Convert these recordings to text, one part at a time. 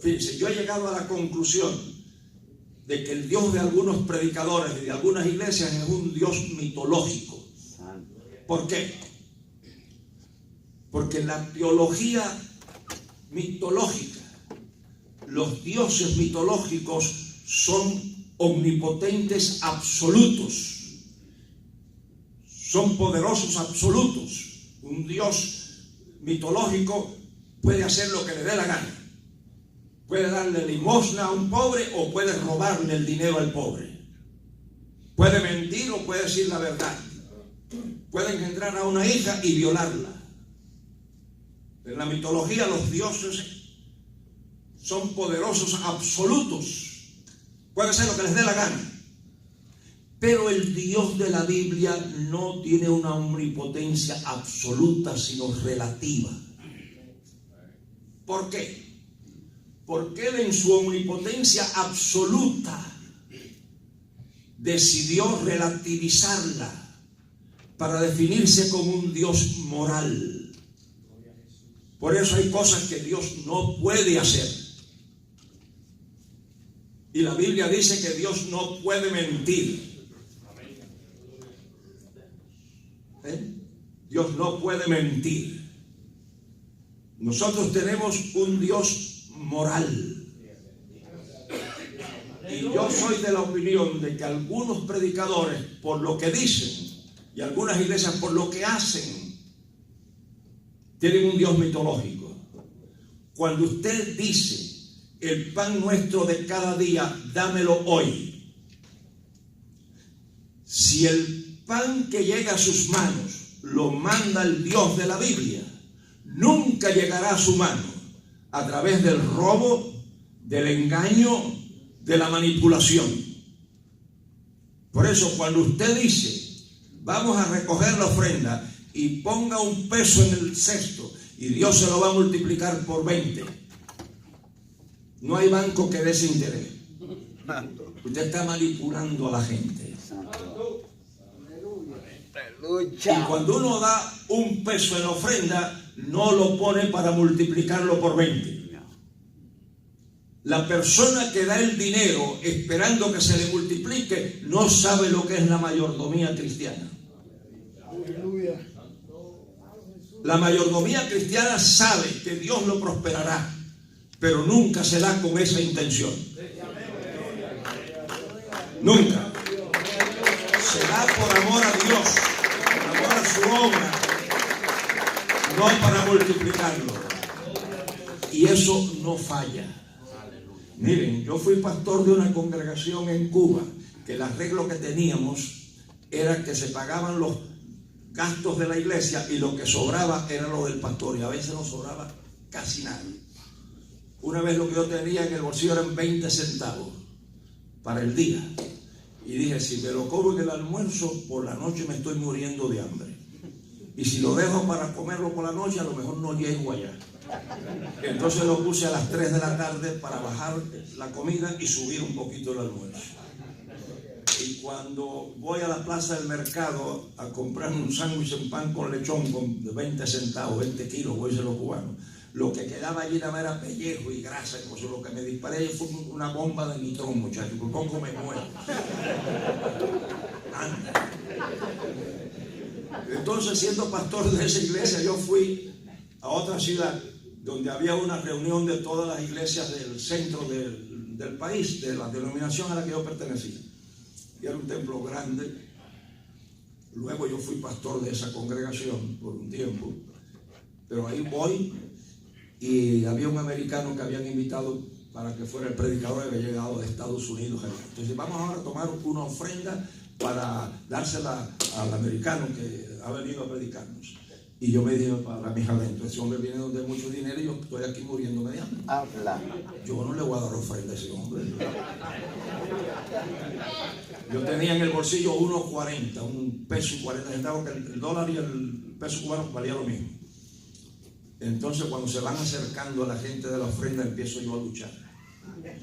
Fíjense, yo he llegado a la conclusión de que el Dios de algunos predicadores y de algunas iglesias es un Dios mitológico. ¿Por qué? Porque en la teología mitológica, los dioses mitológicos son omnipotentes absolutos, son poderosos absolutos. Un Dios mitológico puede hacer lo que le dé la gana. Puede darle limosna a un pobre o puede robarle el dinero al pobre. Puede mentir o puede decir la verdad. Puede engendrar a una hija y violarla. En la mitología los dioses son poderosos absolutos. Puede hacer lo que les dé la gana. Pero el Dios de la Biblia no tiene una omnipotencia absoluta, sino relativa. ¿Por qué? Porque Él en su omnipotencia absoluta decidió relativizarla para definirse como un Dios moral. Por eso hay cosas que Dios no puede hacer. Y la Biblia dice que Dios no puede mentir. Dios no puede mentir. Nosotros tenemos un Dios moral. Y yo soy de la opinión de que algunos predicadores, por lo que dicen, y algunas iglesias por lo que hacen, tienen un Dios mitológico. Cuando usted dice, el pan nuestro de cada día, dámelo hoy. Si el pan que llega a sus manos lo manda el Dios de la Biblia, nunca llegará a su mano a través del robo, del engaño, de la manipulación. Por eso cuando usted dice, vamos a recoger la ofrenda y ponga un peso en el cesto y Dios se lo va a multiplicar por 20, no hay banco que dé ese interés. Usted está manipulando a la gente. Y cuando uno da un peso en la ofrenda, no lo pone para multiplicarlo por 20. La persona que da el dinero esperando que se le multiplique no sabe lo que es la mayordomía cristiana. La mayordomía cristiana sabe que Dios lo prosperará, pero nunca se da con esa intención. Nunca. Se da por amor a Dios, por amor a su obra, no para multiplicarlo. Y eso no falla. Miren, yo fui pastor de una congregación en Cuba, que el arreglo que teníamos era que se pagaban los gastos de la iglesia y lo que sobraba era lo del pastor, y a veces no sobraba casi nada. Una vez lo que yo tenía en el bolsillo eran 20 centavos para el día. Y dije, si me lo cobro en el almuerzo, por la noche me estoy muriendo de hambre. Y si lo dejo para comerlo por la noche, a lo mejor no llego allá. Entonces lo puse a las 3 de la tarde para bajar la comida y subir un poquito el almuerzo. Y cuando voy a la plaza del mercado a comprar un sándwich en pan con lechón de 20 centavos, 20 kilos, voy a ser los cubanos, lo que quedaba allí nada más era pellejo y grasa, pues lo que me disparé fue una bomba de nitrón, muchachos, por poco me muero. Anda. Entonces, siendo pastor de esa iglesia, yo fui a otra ciudad donde había una reunión de todas las iglesias del centro del país, de la denominación a la que yo pertenecía. Y era un templo grande. Luego yo fui pastor de esa congregación por un tiempo. Pero ahí voy y había un americano que habían invitado para que fuera el predicador que había llegado de Estados Unidos. Entonces vamos ahora a tomar una ofrenda para dársela al americano que ha venido a predicarnos. Y yo me dije para mis adentros, ese hombre viene donde hay mucho dinero y yo estoy aquí muriéndome de hambre. Habla. Yo no le voy a dar ofrenda a ese hombre. Yo tenía en el bolsillo 1.40, un peso y 40 centavos, que el dólar y el peso cubano valía lo mismo. Entonces cuando se van acercando a la gente de la ofrenda, empiezo yo a luchar.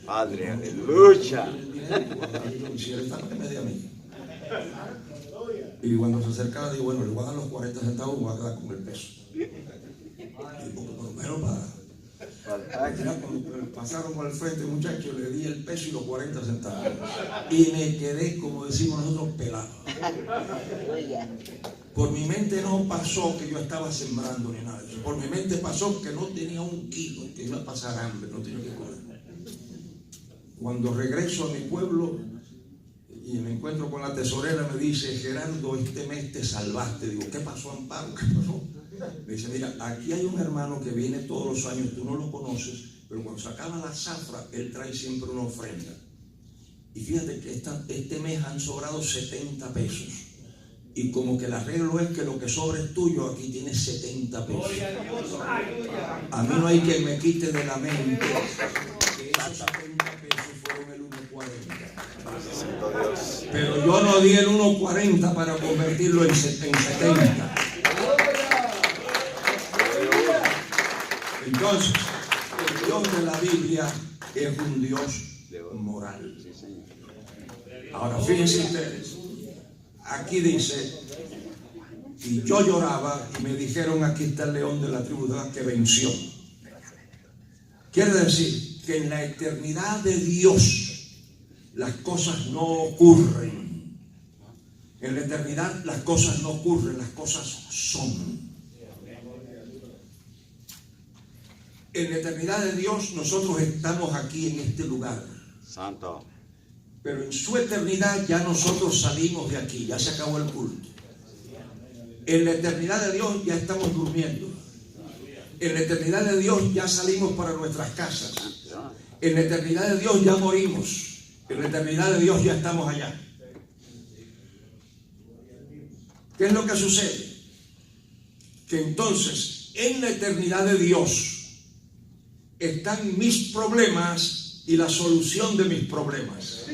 Padre, aleluya. Si él está en medio de mí. Y cuando se acercaba, digo, bueno, le voy a dar los 40 centavos, me voy a quedar con el peso. Y por lo menos Ya cuando pasaron por el frente, muchachos, le di el peso y los 40 centavos. Y me quedé, como decimos nosotros, pelado. Por mi mente no pasó que yo estaba sembrando ni nada. Por mi mente pasó que no tenía 1 kilo, que iba a pasar hambre, no tenía que comer. Cuando regreso a mi pueblo y me encuentro con la tesorera, me dice: Gerardo, este mes te salvaste. Digo: ¿qué pasó, Amparo? ¿Qué pasó? Me dice: mira, aquí hay un hermano que viene todos los años, tú no lo conoces, pero cuando se acaba la zafra, él trae siempre una ofrenda. Y fíjate que este mes han sobrado 70 pesos. Y como que el arreglo es que lo que sobra es tuyo, aquí tienes 70 pesos. A mí no hay que me quite de la mente que esos 70 pesos fueron el 1.40. Pero yo no di el 1.40 para convertirlo en 70. Entonces, el Dios de la Biblia es un Dios moral. Ahora, fíjense ustedes, aquí dice: y yo lloraba y me dijeron, aquí está el león de la tribu de Judá que venció. Quiere decir que en la eternidad de Dios las cosas no ocurren. En la eternidad las cosas no ocurren, las cosas son. En la eternidad de Dios nosotros estamos aquí en este lugar. Santo. Pero en su eternidad ya nosotros salimos de aquí, ya se acabó el culto. En la eternidad de Dios ya estamos durmiendo. En la eternidad de Dios ya salimos para nuestras casas. En la eternidad de Dios ya morimos. En la eternidad de Dios ya estamos allá. ¿Qué es lo que sucede? Que entonces en la eternidad de Dios están mis problemas y la solución de mis problemas.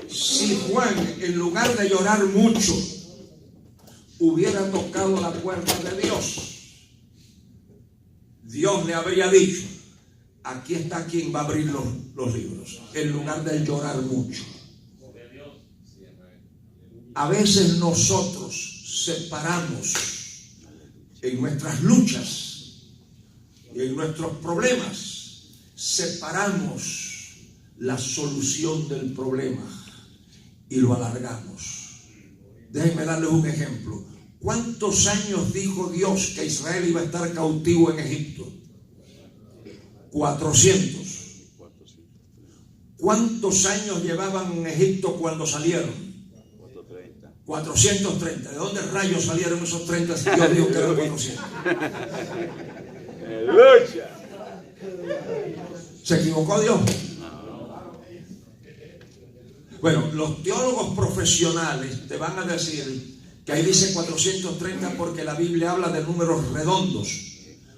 Si Juan, en lugar de llorar mucho, hubiera tocado la puerta de Dios, Dios le habría dicho: aquí está quien va a abrir los libros, en lugar de llorar mucho. A veces nosotros separamos en nuestras luchas y en nuestros problemas, separamos la solución del problema y lo alargamos. Déjenme darles un ejemplo. ¿Cuántos años dijo Dios que Israel iba a estar cautivo en Egipto? 400. ¿Cuántos años llevaban en Egipto cuando salieron? 430. ¿De dónde rayos salieron esos 30 si Dios dijo que eran 400? ¿Se equivocó Dios? Bueno, los teólogos profesionales te van a decir que ahí dice 430 porque la Biblia habla de números redondos.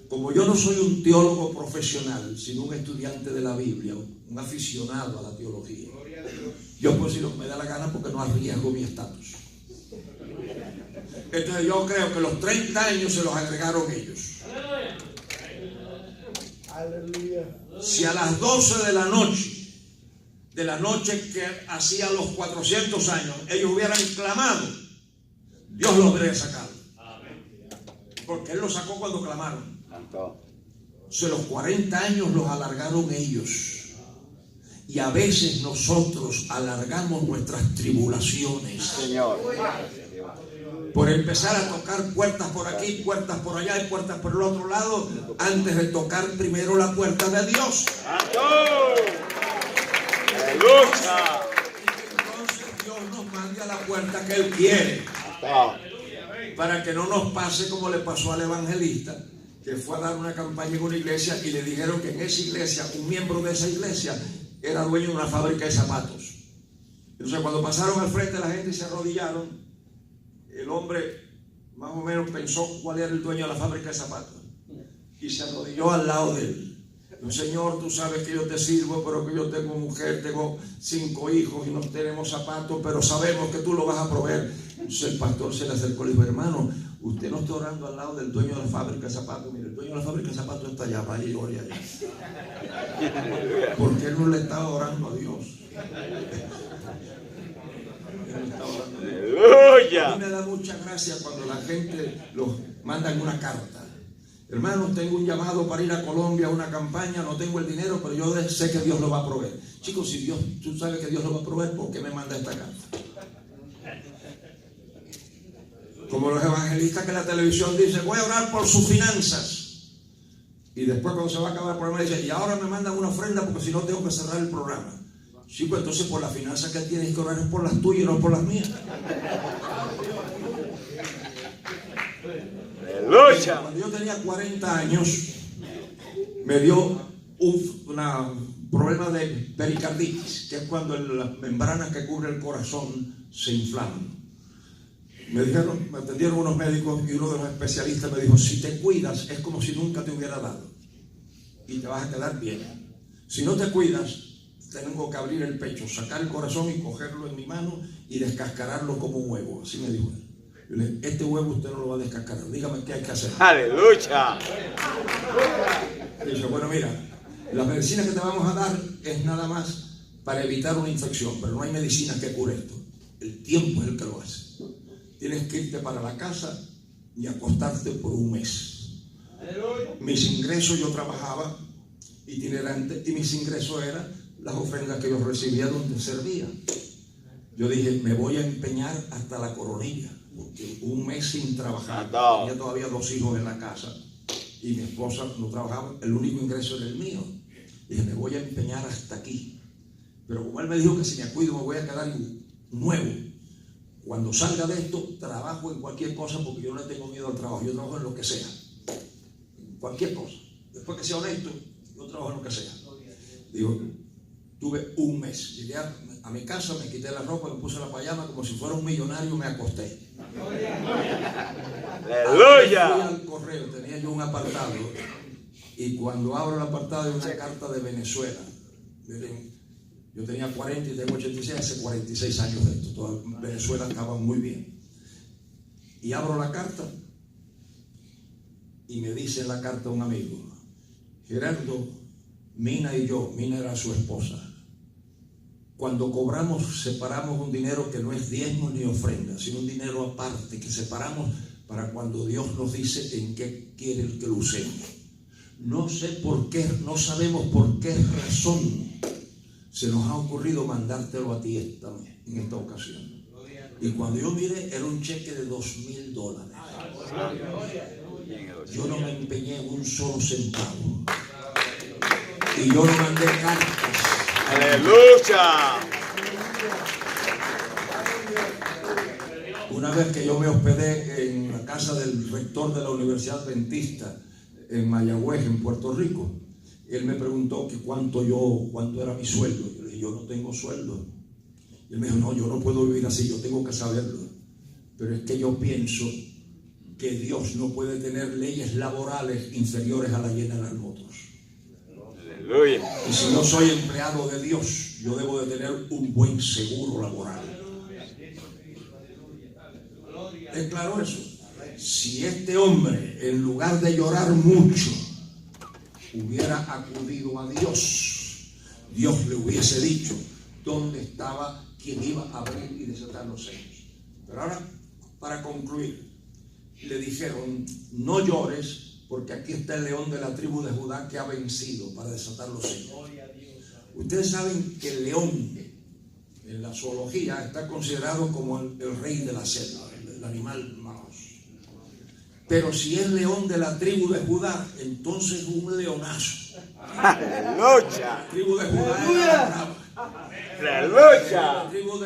Como yo no soy un teólogo profesional, sino un estudiante de la Biblia, un aficionado a la teología, yo puedo decir lo que me da la gana porque no arriesgo mi estatus. Entonces yo creo que los 30 años se los agregaron ellos. Si a las 12 de la noche que hacía los 400 años, ellos hubieran clamado, Dios los habría sacado. Porque Él los sacó cuando clamaron. Los 40 años los alargaron ellos. Y a veces nosotros alargamos nuestras tribulaciones. Señor. Por empezar a tocar puertas por aquí, puertas por allá y puertas por el otro lado, antes de tocar primero la puerta de Dios. ¡Aleluya! Entonces Dios nos mande a la puerta que Él quiere. Para que no nos pase como le pasó al evangelista, que fue a dar una campaña en una iglesia y le dijeron que en esa iglesia, un miembro de esa iglesia era dueño de una fábrica de zapatos. Entonces cuando pasaron al frente la gente se arrodillaron. El hombre más o menos pensó cuál era el dueño de la fábrica de zapatos y se arrodilló al lado de él. Señor, tú sabes que yo te sirvo, pero que yo tengo mujer, tengo 5 hijos y no tenemos zapatos, pero sabemos que tú lo vas a proveer. Entonces el pastor se le acercó y le dijo: hermano, usted no está orando al lado del dueño de la fábrica de zapatos. Mire, el dueño de la fábrica de zapatos está allá, vaya y ore allá. Porque él no le estaba orando a Dios. A mí me da mucha gracia cuando la gente los manda una carta. hermano, tengo un llamado para ir a Colombia a una campaña, no tengo el dinero, pero yo sé que Dios lo va a proveer. Chicos, si tú sabes que Dios lo va a proveer, ¿por qué me manda esta carta? Como los evangelistas que en la televisión dicen, voy a orar por sus finanzas. Y después cuando se va a acabar el programa dicen, y ahora me mandan una ofrenda porque si no tengo que cerrar el programa. Sí, pues entonces por las finanzas que tienes que orar es por las tuyas y no por las mías. ¡Aleluya! Cuando yo tenía 40 años, me dio un problema de pericarditis, que es cuando las membranas que cubren el corazón se inflaman. Me atendieron unos médicos y uno de los especialistas me dijo, si te cuidas es como si nunca te hubiera dado y te vas a quedar bien. Si no te cuidas, tengo que abrir el pecho, sacar el corazón y cogerlo en mi mano y descascararlo como un huevo. Así me dijo él. Yo le dije, este huevo usted no lo va a descascarar, dígame qué hay que hacer. ¡Aleluya! Y dice, bueno, mira, la medicina que te vamos a dar es nada más para evitar una infección, pero no hay medicina que cure esto. El tiempo es el que lo hace. Tienes que irte para la casa y acostarte por un mes. Mis ingresos, yo trabajaba itinerante y mis ingresos eran las ofrendas que yo recibía donde servía. Yo dije, me voy a empeñar hasta la coronilla, porque un mes sin trabajar, tenía todavía 2 hijos en la casa y mi esposa no trabajaba, el único ingreso era el mío. Dije, me voy a empeñar hasta aquí. Pero como él me dijo que si me cuido me voy a quedar nuevo. Cuando salga de esto, trabajo en cualquier cosa porque yo no le tengo miedo al trabajo. Yo trabajo en lo que sea. En cualquier cosa. Después que sea honesto, yo trabajo en lo que sea. Digo, tuve un mes. Llegué a mi casa, me quité la ropa, me puse la pijama, como si fuera un millonario, me acosté. ¡Aleluya! Fui al correo, tenía yo un apartado. Y cuando abro el apartado, hay una carta de Venezuela. Yo tenía 40 y tengo 86, hace 46 años de esto. Toda Venezuela estaba muy bien. Y abro la carta y me dice en la carta un amigo, Gerardo, Mina y yo, Mina era su esposa, cuando cobramos, separamos un dinero que no es diezmo ni ofrenda, sino un dinero aparte que separamos para cuando Dios nos dice en qué quiere que lo usemos. No sé por qué, no sabemos por qué razón se nos ha ocurrido mandártelo a ti en esta ocasión. Y cuando yo miré, era un cheque de $2,000. Yo no me empeñé en un solo centavo. Y yo no mandé cartas. ¡Aleluya! Una vez que yo me hospedé en la casa del rector de la Universidad Adventista en Mayagüez, en Puerto Rico, él me preguntó que cuánto era mi sueldo. Yo le dije, yo no tengo sueldo. Y él me dijo, no, yo no puedo vivir así, yo tengo que saberlo. Pero es que yo pienso que Dios no puede tener leyes laborales inferiores a la ley de nosotros. ¡Aleluya! Y si yo soy empleado de Dios, yo debo de tener un buen seguro laboral. ¿Es claro eso? Si este hombre, en lugar de llorar mucho, hubiera acudido a Dios, Dios le hubiese dicho dónde estaba quien iba a abrir y desatar los sellos. Pero ahora, para concluir, le dijeron, no llores, porque aquí está el león de la tribu de Judá que ha vencido para desatar los sellos. Ustedes saben que el león en la zoología está considerado como el rey de la selva, el animal más. Pero si es león de la tribu de Judá, entonces un leonazo. ¡Aleluya! La tribu de Judá era la brava. ¡Aleluya! La tribu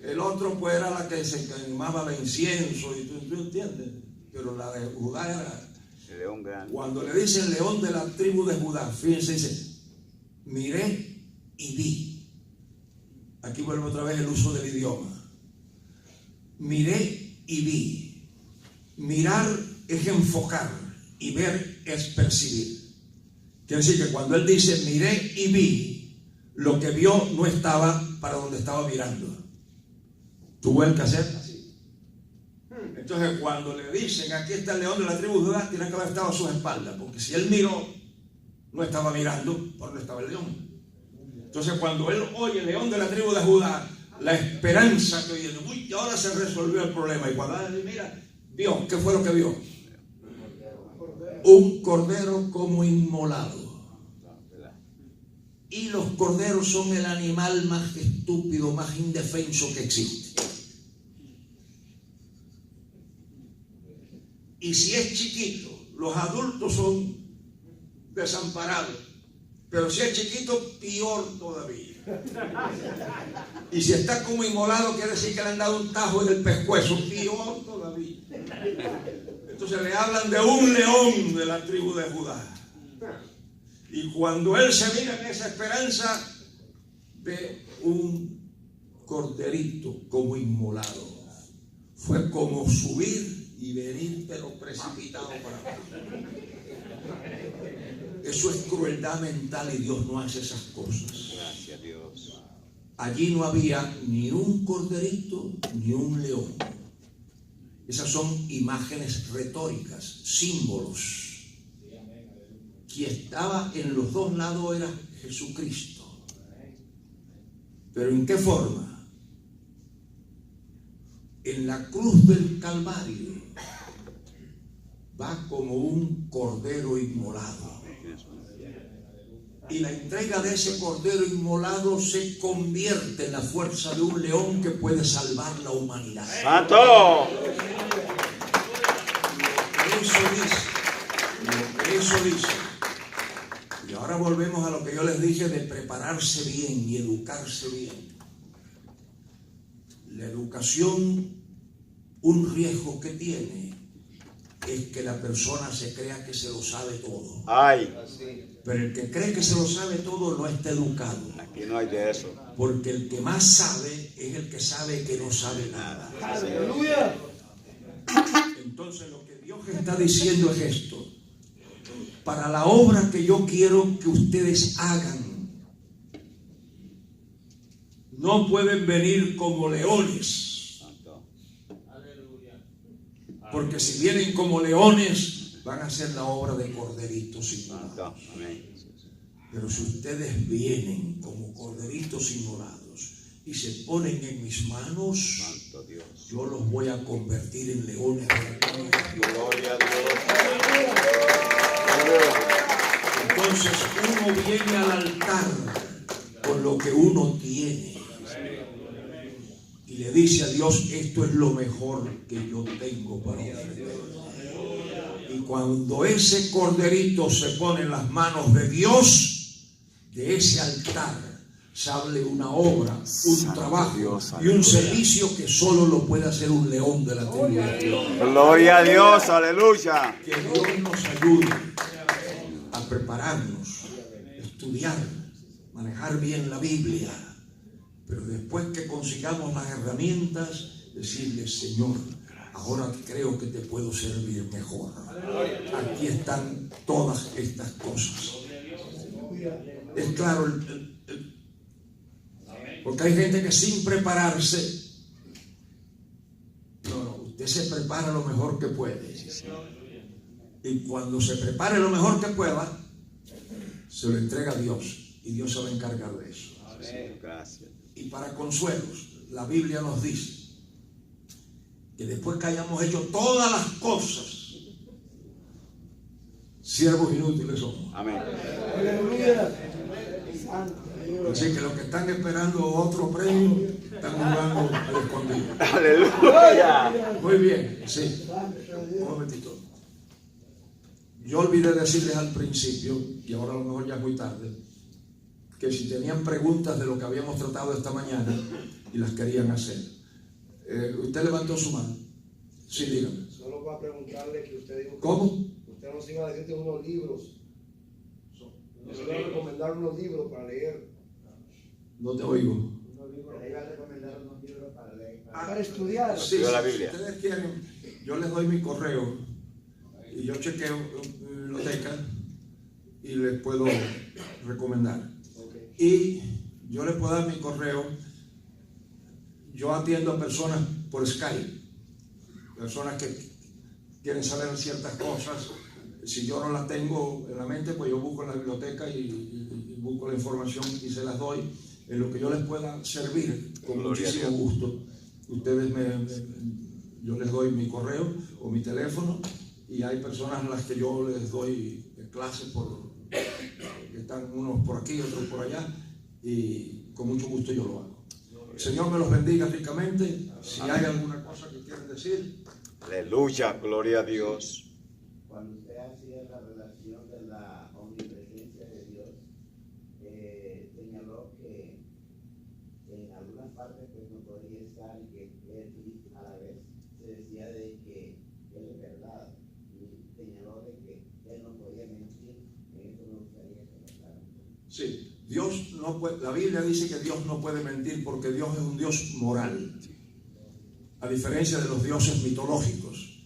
el otro pues era la que se quemaba el incienso, y tú entiendes. Pero la de Judá era El león grande. Cuando le dicen león de la tribu de Judá, fíjense, dice, miré y vi. Aquí vuelve otra vez el uso del idioma. Miré y vi. Mirar es enfocar y ver es percibir. Quiere decir que cuando él dice miré y vi, lo que vio no estaba para donde estaba mirando. ¿Tuvo el que hacer así? Entonces cuando le dicen aquí está el león de la tribu de Judá, tiene que haber estado a sus espaldas, porque si él miró, no estaba mirando por donde estaba el león. Entonces cuando él oye el león de la tribu de Judá, la esperanza que oye, uy, ahora se resolvió el problema. Y cuando él mira, vio, ¿qué fue lo que vio? un cordero como inmolado. Y los corderos son el animal más estúpido, más indefenso que existe. Y si es chiquito, los adultos son desamparados. Pero si es chiquito, peor todavía. Y si está como inmolado, quiere decir que le han dado un tajo en el pescuezo, peor todavía. Entonces le hablan de un león de la tribu de Judá. Y cuando él se mira en esa esperanza, ve un corderito como inmolado. Fue como subir y venir, pero precipitado para abajo. Eso es crueldad mental y Dios no hace esas cosas. Gracias, Dios. Allí no había ni un corderito ni un león. Esas son imágenes retóricas, símbolos. Quien estaba en los dos lados era Jesucristo. ¿Pero en qué forma? En la cruz del Calvario va como un cordero inmolado. Y la entrega de ese cordero inmolado se convierte en la fuerza de un león que puede salvar la humanidad. ¡Santo! Eso dice. Y ahora volvemos a lo que yo les dije de prepararse bien y educarse bien. La educación, un riesgo que tiene es que la persona se crea que se lo sabe todo. ¡Ay! Pero el que cree que se lo sabe todo no está educado. Aquí no hay de eso. Porque el que más sabe es el que sabe que no sabe nada. ¡Aleluya! Entonces lo que Dios está diciendo es esto. Para la obra que yo quiero que ustedes hagan, no pueden venir como leones. Santo. Porque si vienen como leones, van a hacer la obra de corderitos inmolados. Santo. Amén. Pero si ustedes vienen como corderitos inmolados y se ponen en mis manos, Santo Dios. yo los voy a convertir en leones. Gloria a Dios. Entonces uno viene al altar con lo que uno tiene y le dice a Dios, esto es lo mejor que yo tengo para ofrecer. Y cuando ese corderito se pone en las manos de Dios, de ese altar sale una obra, un trabajo y un servicio que solo lo puede hacer un león de la tribu de Dios. Gloria a Dios. Aleluya. Que Dios nos ayude a prepararnos, estudiar, manejar bien la Biblia, pero después que consigamos las herramientas, decirle, Señor, ahora creo que te puedo servir mejor. Aquí están todas estas cosas. Es claro, porque hay gente que sin prepararse, usted se prepara lo mejor que puede. Y cuando se prepare lo mejor que pueda, se lo entrega a Dios y Dios se va a encargar de eso. Gracias. Y para consuelos, la Biblia nos dice que después que hayamos hecho todas las cosas, siervos inútiles somos. Amén. ¡Aleluya! Santo Dios. Así que los que están esperando otro premio están jugando al escondido. Aleluya. Muy bien, sí. Un momentito. Yo olvidé decirles al principio, y ahora a lo mejor ya es muy tarde, que si tenían preguntas de lo que habíamos tratado esta mañana y las querían hacer. ¿Usted levantó su mano? Sí, dígame. Solo para preguntarle que usted dijo que ¿Cómo? usted nos iba a decir de unos libros. Nos iba a recomendar unos libros para leer. No te oigo. Le iba a recomendar unos libros para leer. Para estudiar. Sí, Leo la si Biblia. ustedes quieren, yo les doy mi correo y yo chequeo biblioteca y les puedo recomendar. Okay. Y yo les puedo dar mi correo. Yo atiendo a personas por Skype, personas que quieren saber ciertas cosas. Si yo no las tengo en la mente, pues yo busco en la biblioteca y busco la información y se las doy. En lo que yo les pueda servir, con Gloria a muchísimo gusto. Ustedes yo les doy mi correo o mi teléfono y hay personas a las que yo les doy clases que están unos por aquí, otros por allá, y con mucho gusto yo lo hago. El Señor me los bendiga ricamente. Si hay alguna cosa que quieren decir. Aleluya, gloria a Dios. Cuando usted hacía la relación de la omnipresencia de Dios, señaló que en algunas partes pues no podría estar y que él a la vez se decía de que él es verdad y señaló de que él no podía mentir. En eso me gustaría que me aclare. Sí, Dios no puede, la Biblia dice que Dios no puede mentir porque Dios es un Dios moral. A diferencia de los dioses mitológicos,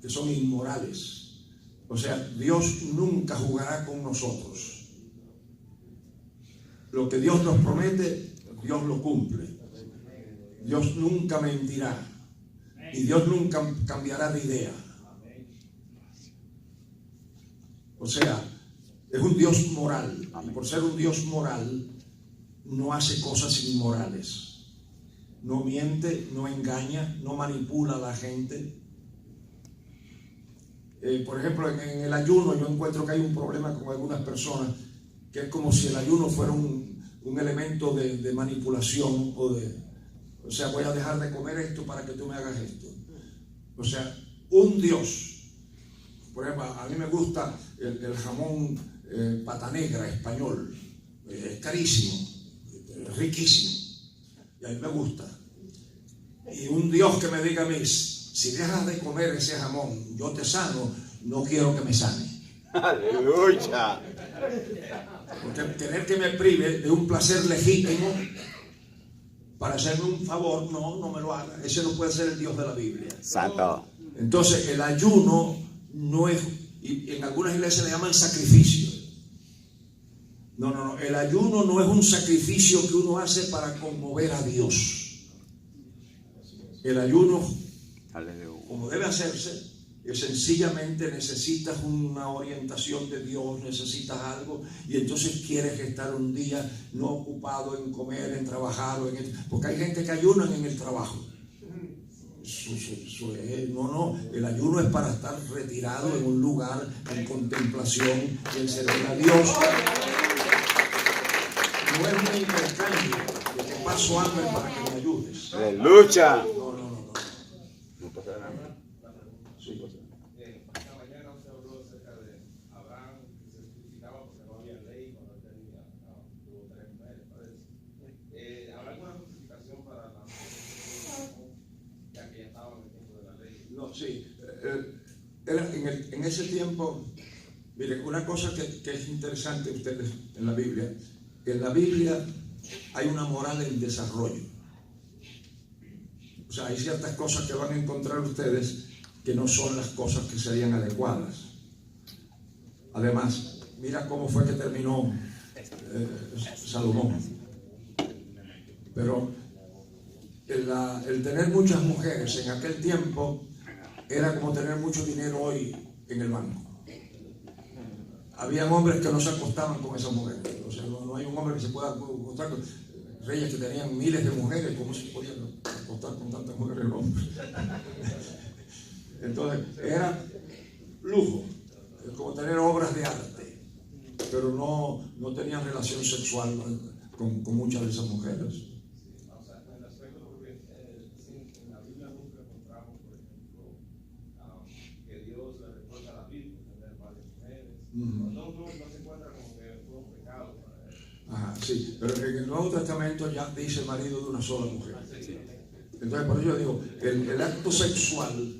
que son inmorales. O sea, Dios nunca jugará con nosotros. Lo que Dios nos promete, Dios lo cumple. Dios nunca mentirá. Y Dios nunca cambiará de idea. O sea, es un Dios moral. Y por ser un Dios moral, no hace cosas inmorales. No miente, no engaña, no manipula a la gente. Por ejemplo, en el ayuno yo encuentro que hay un problema con algunas personas, que es como si el ayuno fuera un elemento de manipulación o sea, voy a dejar de comer esto para que tú me hagas esto. O sea, un Dios. Por ejemplo, a mí me gusta el jamón pata negra español. Es carísimo, es riquísimo. Y a mí me gusta. Y un Dios que me diga a mí, si dejas de comer ese jamón, yo te sano, no quiero que me sane. Aleluya. Porque tener que me prive de un placer legítimo para hacerme un favor, no me lo haga. Ese no puede ser el Dios de la Biblia. Santo. Entonces el ayuno no es, y en algunas iglesias le llaman sacrificio. No, el ayuno no es un sacrificio que uno hace para conmover a Dios. El ayuno, como debe hacerse, es sencillamente necesitas una orientación de Dios, necesitas algo, y entonces quieres estar un día no ocupado en comer, en trabajar, porque hay gente que ayunan en el trabajo. No, el ayuno es para estar retirado en un lugar en contemplación y en servir a Dios. No es un intercambio de que paso hambre para que me ayudes. Aleluya. No. No pasa nada. Sí. Esta mañana usted habló acerca de Abraham, que se justificaba porque no había ley cuando él tenía, tuvo 3 mujeres, parece. ¿Habrá alguna justificación para la mujer, ya que ya estaba en el tiempo de la ley? No, sí. En ese tiempo, mire, una cosa que es interesante ustedes en la Biblia hay una moral en desarrollo. O sea, hay ciertas cosas que van a encontrar ustedes que no son las cosas que serían adecuadas. Además, mira cómo fue que terminó Salomón. Pero el tener muchas mujeres en aquel tiempo era como tener mucho dinero hoy en el banco. Habían hombres que no se acostaban con esas mujeres. O sea, no hay un hombre que se pueda acostar con reyes que tenían miles de mujeres. ¿Cómo se podían acostar con tantas mujeres el hombre? Entonces, era lujo, como tener obras de arte, pero no tenían relación sexual con muchas de esas mujeres. O sea, en el aspecto, porque en la Biblia nunca encontramos, por ejemplo, que Dios le recuerda a la Biblia tener varias mujeres. No se encuentra como que fue un pecado para él. Sí, pero en el Nuevo Testamento ya dice marido de una sola mujer. Entonces, por eso yo digo, el acto sexual,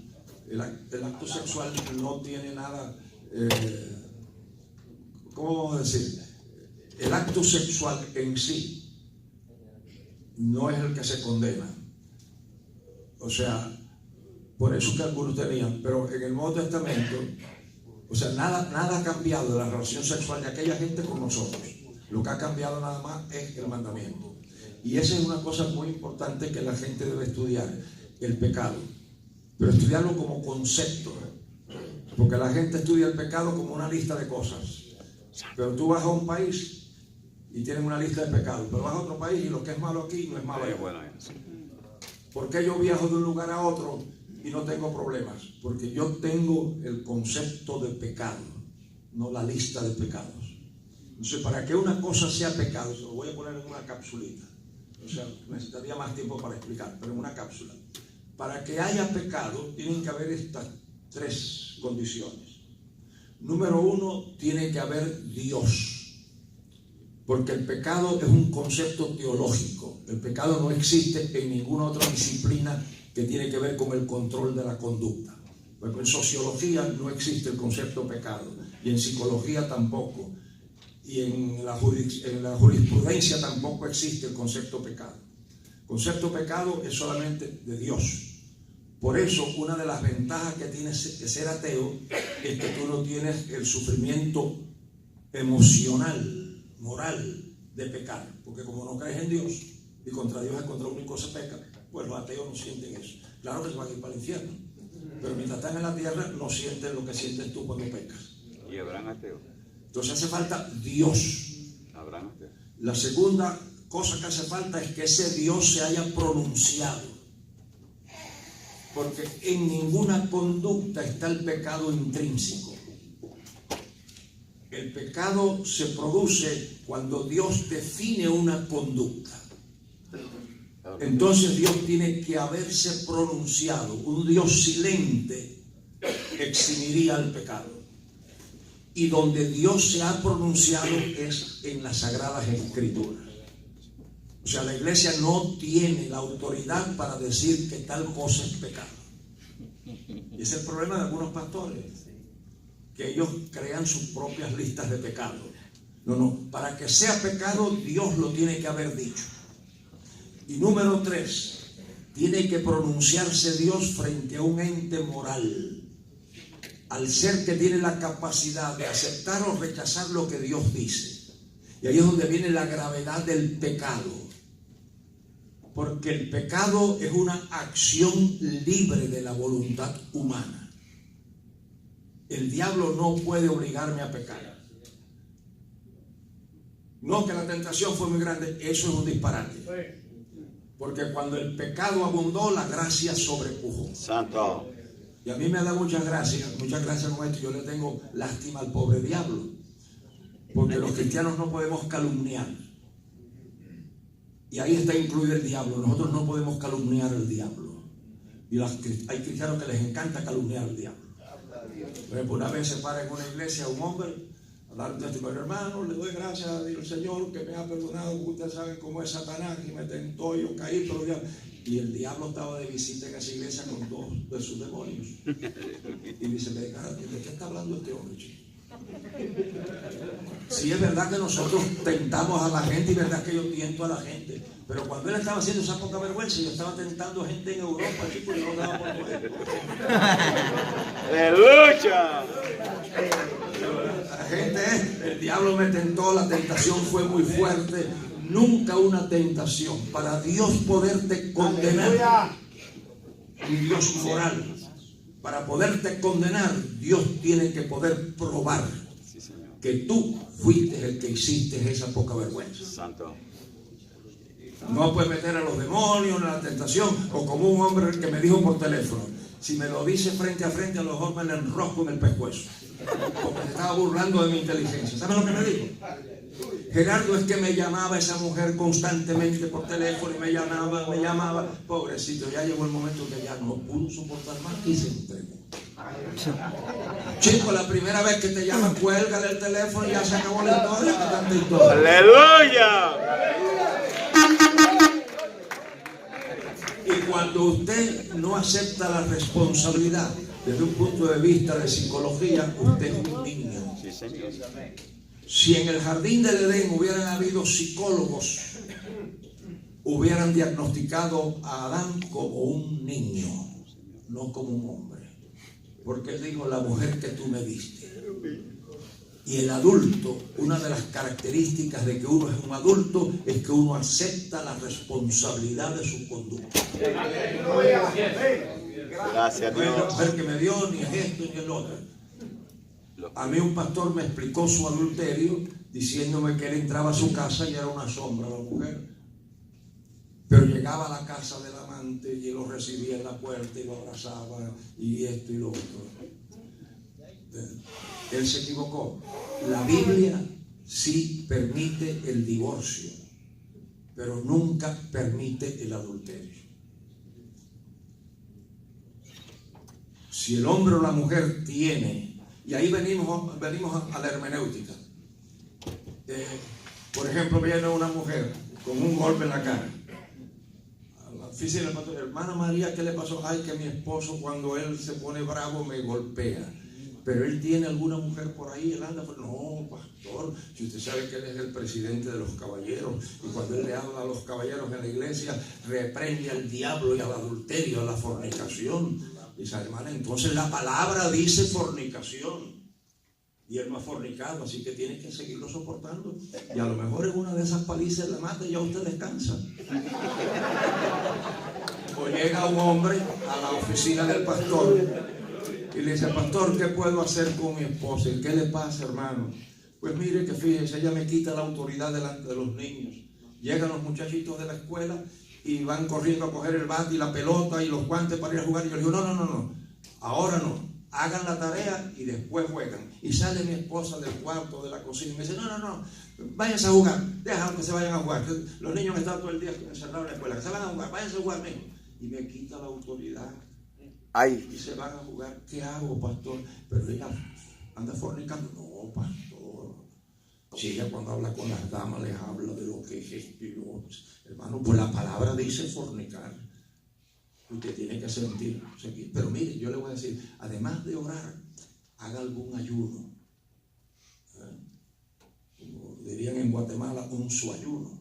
el acto sexual no tiene nada, ¿cómo vamos a decir? El acto sexual en sí no es el que se condena. O sea, por eso que algunos tenían, pero en el Nuevo Testamento, o sea, nada ha cambiado de la relación sexual de aquella gente con nosotros. Lo que ha cambiado nada más es el mandamiento. Y esa es una cosa muy importante que la gente debe estudiar, el pecado. Pero estudiarlo como concepto. Porque la gente estudia el pecado como una lista de cosas. Pero tú vas a un país y tienen una lista de pecados. Pero vas a otro país y lo que es malo aquí no es malo allá. ¿Por qué yo viajo de un lugar a otro y no tengo problemas, porque yo tengo el concepto de pecado, no la lista de pecados. Entonces, para que una cosa sea pecado, se lo voy a poner en una capsulita. O sea, necesitaría más tiempo para explicar, pero en una cápsula. Para que haya pecado, tienen que haber estas 3 condiciones. Número 1, tiene que haber Dios. Porque el pecado es un concepto teológico. El pecado no existe en ninguna otra disciplina que tiene que ver con el control de la conducta. Porque en sociología no existe el concepto pecado, y en psicología tampoco, y en la jurisprudencia tampoco existe el concepto pecado. El concepto pecado es solamente de Dios. Por eso, una de las ventajas que tiene ser ateo es que tú no tienes el sufrimiento emocional, moral de pecar, porque como no crees en Dios y contra Dios es contra lo único que se peca, pues los ateos no sienten eso. Claro que se van a ir para el infierno, pero mientras están en la tierra no sienten lo que sientes tú cuando pecas. ¿Y habrán ateos? Entonces hace falta Dios. ¿Habrán ateos? La segunda cosa que hace falta es que ese Dios se haya pronunciado, porque en ninguna conducta está el pecado intrínseco. El pecado se produce cuando Dios define una conducta. Entonces Dios tiene que haberse pronunciado. Un Dios silente eximiría el pecado. Y donde Dios se ha pronunciado es en las Sagradas Escrituras. O sea, la iglesia no tiene la autoridad para decir que tal cosa es pecado. Y ese es el problema de algunos pastores, que ellos crean sus propias listas de pecado. No, para que sea pecado, Dios lo tiene que haber dicho. Y número 3, tiene que pronunciarse Dios frente a un ente moral, al ser que tiene la capacidad de aceptar o rechazar lo que Dios dice. Y ahí es donde viene la gravedad del pecado, porque el pecado es una acción libre de la voluntad humana. El diablo no puede obligarme a pecar. No que la tentación fue muy grande, eso es un disparate. Porque cuando el pecado abundó, la gracia sobrepujó. Santo. Y a mí me da muchas gracias con esto. Yo le tengo lástima al pobre diablo, porque los cristianos no podemos calumniar. Y ahí está incluido el diablo. Nosotros no podemos calumniar al diablo. Y hay cristianos que les encanta calumniar al diablo. Por ejemplo, una vez se para en una iglesia un hombre a dar un testimonio: hermano, le doy gracias al Señor que me ha perdonado, porque ustedes saben cómo es Satanás, y me tentó y yo caí, pero ya. Y el diablo estaba de visita en esa iglesia con 2 de sus demonios. Y dice: ¿de qué está hablando este hombre, chico? Sí, es verdad que nosotros tentamos a la gente, y es verdad que yo tiento a la gente, pero cuando él estaba haciendo esa poca vergüenza, yo estaba tentando gente en Europa, chicos, y no daba por poder. ¡Aleluya! La gente, el diablo me tentó, la tentación fue muy fuerte. Nunca una tentación. Para Dios poderte condenar, un Dios moral, para poderte condenar, Dios tiene que poder probar que tú fuiste el que hiciste esa poca vergüenza. Santo. No puedes meter a los demonios en la tentación, o como un hombre que me dijo por teléfono: si me lo dice frente a frente, a lo mejor me lo enrosco en el pescuezo, porque se estaba burlando de mi inteligencia. ¿Sabes lo que me dijo? Gerardo, es que me llamaba esa mujer constantemente por teléfono, y me llamaba, pobrecito, ya llegó el momento que ya no pudo soportar más y se entregó. Chico, la primera vez que te llaman, cuélgale el teléfono y ya se acabó la historia, que tanta historia. ¡Aleluya! Y cuando usted no acepta la responsabilidad desde un punto de vista de psicología, usted es un niño. Sí, señor. Si en el jardín del Edén hubieran habido psicólogos, hubieran diagnosticado a Adán como un niño, no como un hombre. Porque él dijo: la mujer que tú me diste. Y el adulto, una de las características de que uno es un adulto es que uno acepta la responsabilidad de su conducta. Gracias, No es la Dios. mujer que me dio, ni es esto, ni el otro. A mí un pastor me explicó su adulterio diciéndome que él entraba a su casa y era una sombra la mujer. Pero llegaba a la casa del amante y lo recibía en la puerta y lo abrazaba y esto y lo otro. Él se equivocó. La Biblia sí permite el divorcio, pero nunca permite el adulterio. Si el hombre o la mujer tiene, y ahí venimos a la hermenéutica. Por ejemplo, viene una mujer con un golpe en la cara. A la oficina del pastor, hermana María, ¿qué le pasó? Ay, que mi esposo cuando él se pone bravo me golpea. Pero él tiene alguna mujer por ahí, él anda por... No, pastor, si usted sabe que él es el presidente de los caballeros, y cuando él le habla a los caballeros en la iglesia, reprende al diablo y al adulterio, a la fornicación. Dice, hermana, entonces la palabra dice fornicación, y él no ha fornicado, así que tiene que seguirlo soportando, y a lo mejor en una de esas palizas le mata y ya usted descansa. O llega un hombre a la oficina del pastor y le dice, pastor, ¿qué puedo hacer con mi esposa? ¿Y qué le pasa, hermano? Pues mire que fíjese, ella me quita la autoridad delante de los niños. Llegan los muchachitos de la escuela y van corriendo a coger el bate y la pelota y los guantes para ir a jugar. Y yo le digo, no, ahora no, hagan la tarea y después juegan. Y sale mi esposa del cuarto, de la cocina, y me dice, no, váyanse a jugar, deja que se vayan a jugar. Los niños están todo el día encerrados en la escuela, que se van a jugar, váyanse a jugar, mijo. Y me quita la autoridad. Ay. Y se van a jugar. ¿Qué hago, pastor? Pero ella anda fornicando. No, pastor. Si ella cuando habla con las damas les habla de lo que es esto y lo otro. Hermano, pues la palabra dice fornicar. Usted tiene que sentir. Pero mire, yo le voy a decir, además de orar, haga algún ayuno. Como dirían en Guatemala, un suayuno.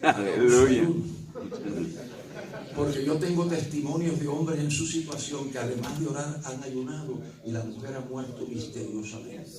Aleluya. Porque yo tengo testimonios de hombres en su situación que además de orar han ayunado y la mujer ha muerto misteriosamente.